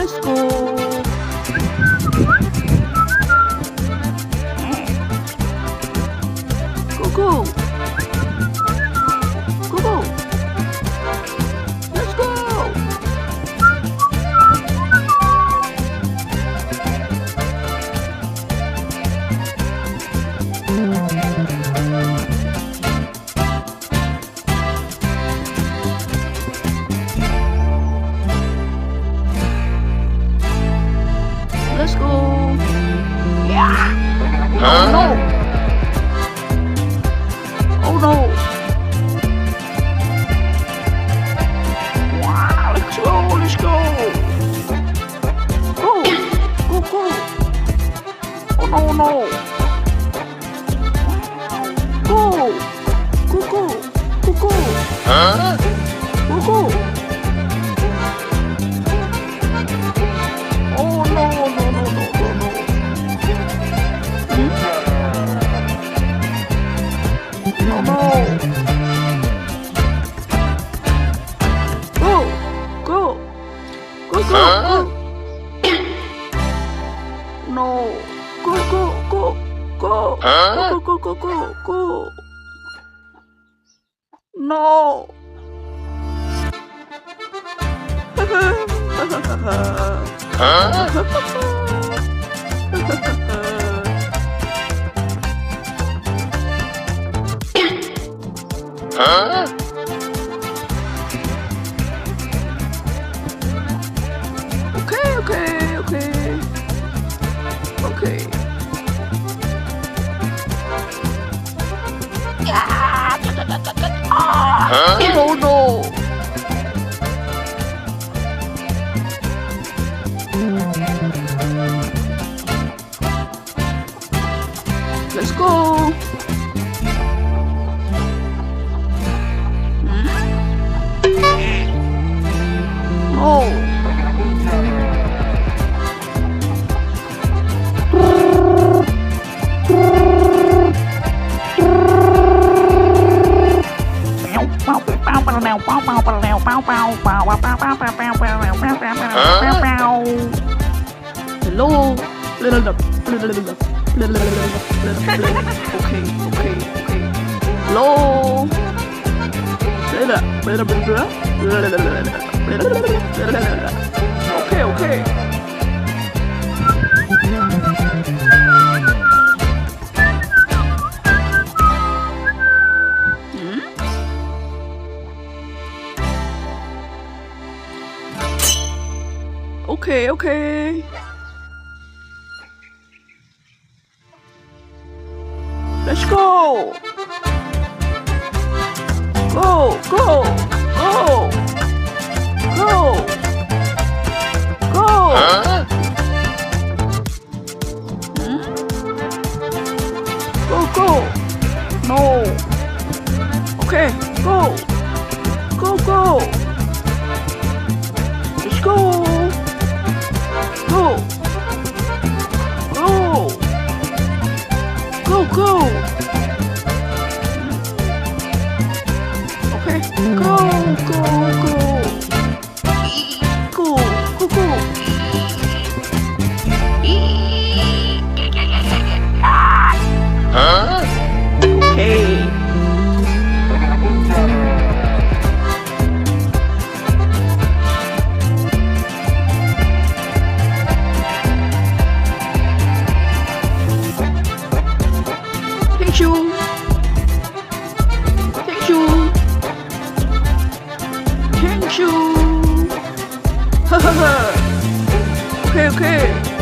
Let's go. Go, go. Go, go. Let's go. Let's go. Yeah. Oh no. Oh no. Wow, let's go. Let's go. Go. Go, go. Oh no, no. Go. Go, go. Go, go. Huh? Go, go. Oh no, no, no, no, no, no. No, no. Go, go, go, go, Huh? go. No. Go, go, go, go. Huh? Go, go, go, go, go. No. Huh? Huh? Okay, okay, okay. Okay. Huh? Oh no. Let's go. No. Hello. Okay, okay, okay. Hello. Okay, okay. Okay, okay. Let's go. Go, go, go. Go. Go. Huh? Go, go. No. Okay, go. Go, go. Let's go. Go. Go. Go, go. Okay, go, go, go. Go, go, go. Huh? Okay. Thank you. Thank you. Thank you. Okay, okay.